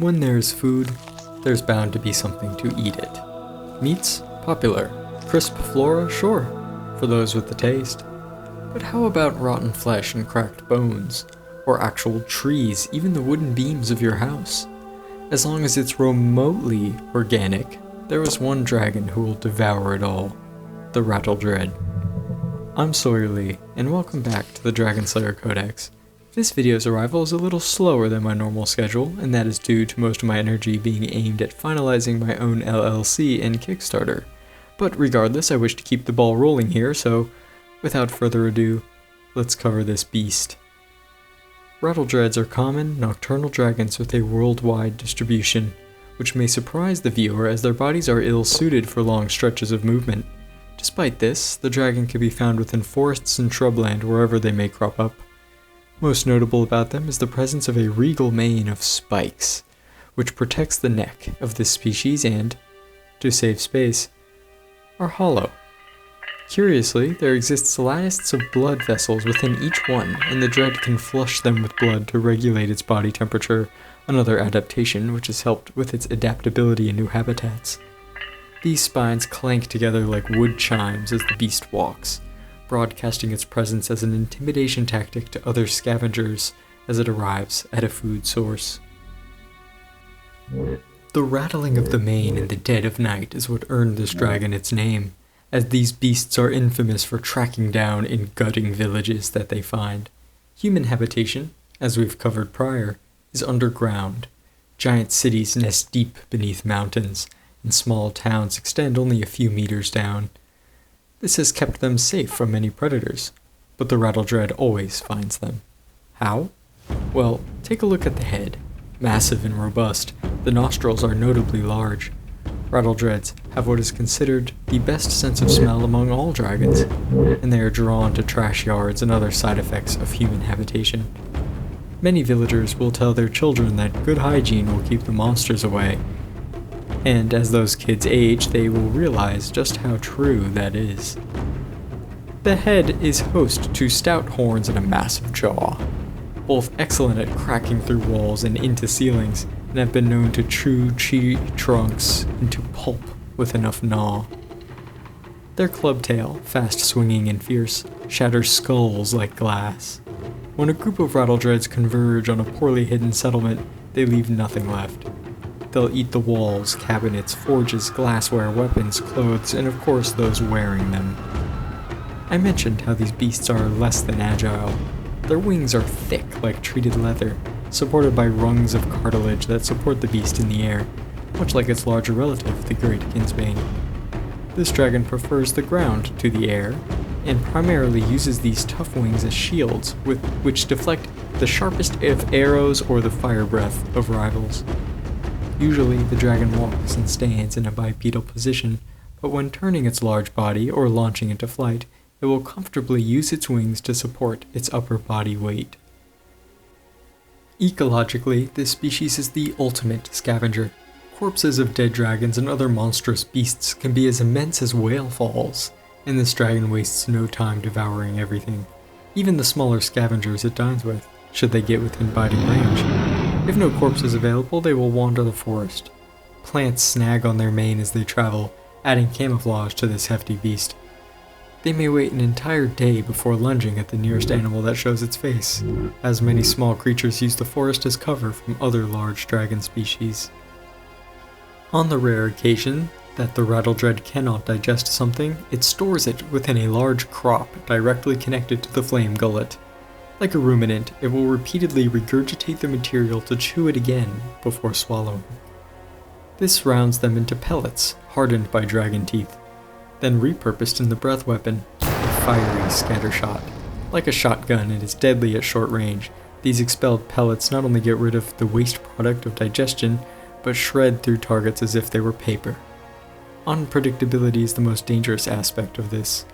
When there's food, there's bound to be something to eat it. Meats? Popular. Crisp flora? Sure, for those with the taste. But how about rotten flesh and cracked bones? Or actual trees, even the wooden beams of your house? As long as it's remotely organic, there is one dragon who will devour it all. The Rattle Dread. I'm Sawyer Lee, and welcome back to the Dragonslayer Codex. This video's arrival is a little slower than my normal schedule, and that is due to most of my energy being aimed at finalizing my own LLC and Kickstarter. But regardless, I wish to keep the ball rolling here, so without further ado, let's cover this beast. Rattle Dreads are common, nocturnal dragons with a worldwide distribution, which may surprise the viewer as their bodies are ill-suited for long stretches of movement. Despite this, the dragon can be found within forests and shrubland wherever they may crop up. Most notable about them is the presence of a regal mane of spikes, which protects the neck of this species and, to save space, are hollow. Curiously, there exists lattices of blood vessels within each one, and the dread can flush them with blood to regulate its body temperature, another adaptation which has helped with its adaptability in new habitats. These spines clank together like wood chimes as the beast walks, broadcasting its presence as an intimidation tactic to other scavengers as it arrives at a food source. The rattling of the mane in the dead of night is what earned this dragon its name, as these beasts are infamous for tracking down and gutting villages that they find. Human habitation, as we've covered prior, is underground. Giant cities nest deep beneath mountains, and small towns extend only a few meters down. This has kept them safe from many predators, but the Rattle Dread always finds them. How? Well, take a look at the head. Massive and robust, the nostrils are notably large. Rattle Dreads have what is considered the best sense of smell among all dragons, and they are drawn to trash yards and other side effects of human habitation. Many villagers will tell their children that good hygiene will keep the monsters away, and as those kids age, they will realize just how true that is. The head is host to stout horns and a massive jaw, both excellent at cracking through walls and into ceilings, and have been known to chew tree trunks into pulp with enough gnaw. Their club tail, fast swinging and fierce, shatters skulls like glass. When a group of Rattle Dreads converge on a poorly hidden settlement, they leave nothing left. They'll eat the walls, cabinets, forges, glassware, weapons, clothes, and of course those wearing them. I mentioned how these beasts are less than agile. Their wings are thick like treated leather, supported by rungs of cartilage that support the beast in the air, much like its larger relative, the Great Kinsbane. This dragon prefers the ground to the air, and primarily uses these tough wings as shields, with which deflect the sharpest of arrows or the fire breath of rivals. Usually, the dragon walks and stands in a bipedal position, but when turning its large body or launching into flight, it will comfortably use its wings to support its upper body weight. Ecologically, this species is the ultimate scavenger. Corpses of dead dragons and other monstrous beasts can be as immense as whale falls, and this dragon wastes no time devouring everything, even the smaller scavengers it dines with, should they get within biting range. If no corpse is available, they will wander the forest. Plants snag on their mane as they travel, adding camouflage to this hefty beast. They may wait an entire day before lunging at the nearest animal that shows its face, as many small creatures use the forest as cover from other large dragon species. On the rare occasion that the Rattle Dread cannot digest something, it stores it within a large crop directly connected to the flame gullet. Like a ruminant, it will repeatedly regurgitate the material to chew it again before swallowing. This rounds them into pellets, hardened by dragon teeth, then repurposed in the breath weapon, a fiery scattershot. Like a shotgun, it is deadly at short range. These expelled pellets not only get rid of the waste product of digestion, but shred through targets as if they were paper. Unpredictability is the most dangerous aspect of this.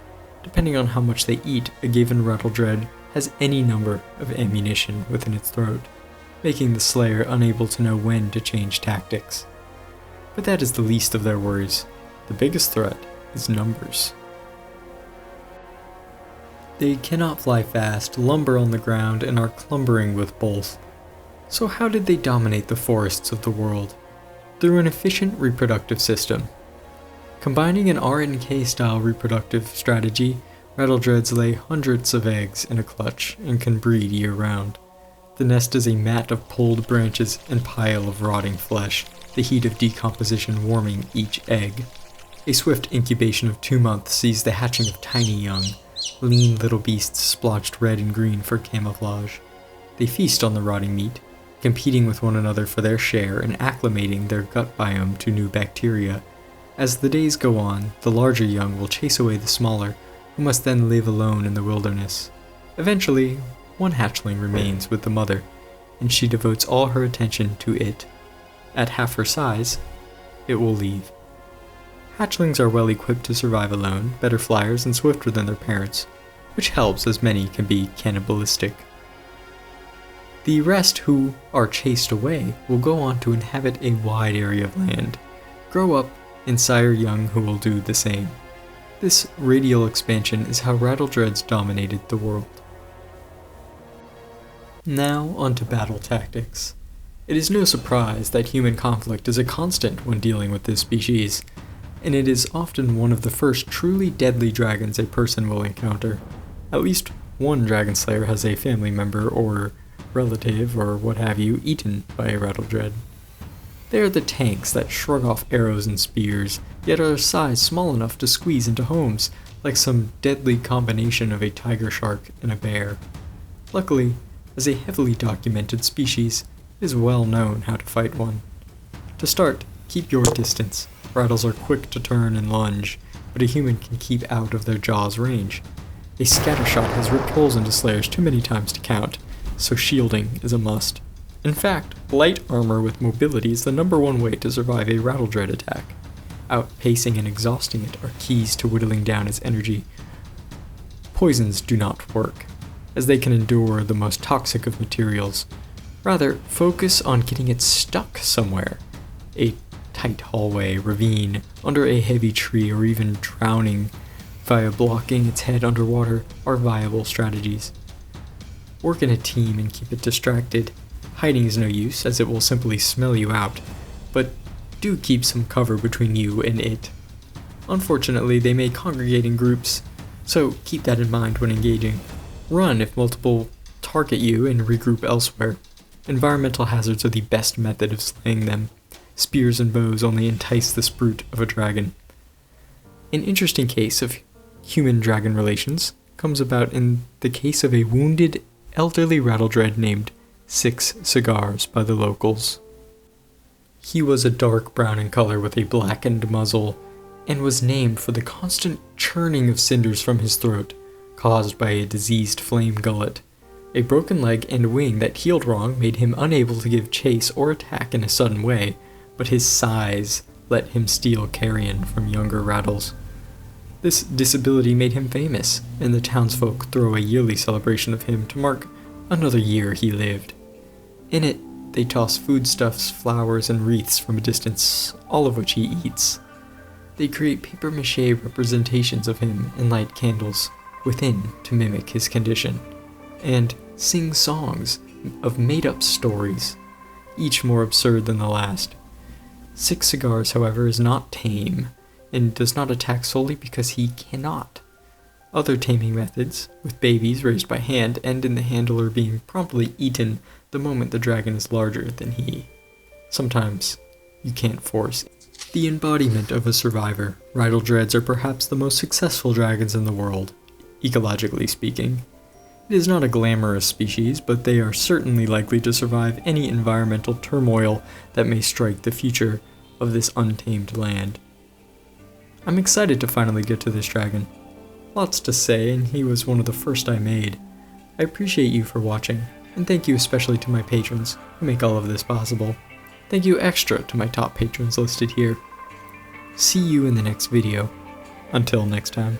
Depending on how much they eat, a given Rattle Dread has any number of ammunition within its throat, making the slayer unable to know when to change tactics. But that is the least of their worries. The biggest threat is numbers. They cannot fly fast, lumber on the ground, and are clumbering with both. So how did they dominate the forests of the world? Through an efficient reproductive system. Combining an RNK-style reproductive strategy, rattledreads lay hundreds of eggs in a clutch and can breed year-round. The nest is a mat of pulled branches and pile of rotting flesh, the heat of decomposition warming each egg. A swift incubation of 2 months sees the hatching of tiny young, lean little beasts splotched red and green for camouflage. They feast on the rotting meat, competing with one another for their share and acclimating their gut biome to new bacteria. As the days go on, the larger young will chase away the smaller, who must then live alone in the wilderness. Eventually, one hatchling remains with the mother, and she devotes all her attention to it. At half her size, it will leave. Hatchlings are well equipped to survive alone, better flyers and swifter than their parents, which helps as many can be cannibalistic. The rest who are chased away will go on to inhabit a wide area of land, grow up, and sire young who will do the same. This radial expansion is how rattledreads dominated the world. Now onto battle tactics. It is no surprise that human conflict is a constant when dealing with this species, and it is often one of the first truly deadly dragons a person will encounter. At least one Dragonslayer has a family member or relative or what have you eaten by a rattledread. They are the tanks that shrug off arrows and spears, yet are a size small enough to squeeze into homes, like some deadly combination of a tiger shark and a bear. Luckily, as a heavily documented species, it is well known how to fight one. To start, keep your distance. Rattles are quick to turn and lunge, but a human can keep out of their jaw's range. A scattershot has ripped holes into slayers too many times to count, so shielding is a must. In fact, light armor with mobility is the #1 way to survive a rattledread attack. Outpacing and exhausting it are keys to whittling down its energy. Poisons do not work, as they can endure the most toxic of materials. Rather, focus on getting it stuck somewhere. A tight hallway, ravine, under a heavy tree, or even drowning via blocking its head underwater are viable strategies. Work in a team and keep it distracted. Hiding is no use, as it will simply smell you out, but do keep some cover between you and it. Unfortunately, they may congregate in groups, so keep that in mind when engaging. Run if multiple target you and regroup elsewhere. Environmental hazards are the best method of slaying them. Spears and bows only entice the sprute of a dragon. An interesting case of human-dragon relations comes about in the case of a wounded elderly rattledread named 6 Cigars by the locals. He was a dark brown in color with a blackened muzzle, and was named for the constant churning of cinders from his throat, caused by a diseased flame gullet. A broken leg and wing that healed wrong made him unable to give chase or attack in a sudden way, but his size let him steal carrion from younger rattles. This disability made him famous, and the townsfolk throw a yearly celebration of him to mark another year he lived. In it, they toss foodstuffs, flowers, and wreaths from a distance, all of which he eats. They create papier-mâché representations of him and light candles within to mimic his condition, and sing songs of made-up stories, each more absurd than the last. 6 Cigars, however, is not tame, and does not attack solely because he cannot. Other taming methods, with babies raised by hand, end in the handler being promptly eaten the moment the dragon is larger than he. Sometimes you can't force. The embodiment of a survivor, rattledreads are perhaps the most successful dragons in the world, ecologically speaking. It is not a glamorous species, but they are certainly likely to survive any environmental turmoil that may strike the future of this untamed land. I'm excited to finally get to this dragon. Lots to say, and he was one of the first I made. I appreciate you for watching, and thank you especially to my patrons who make all of this possible. Thank you extra to my top patrons listed here. See you in the next video. Until next time.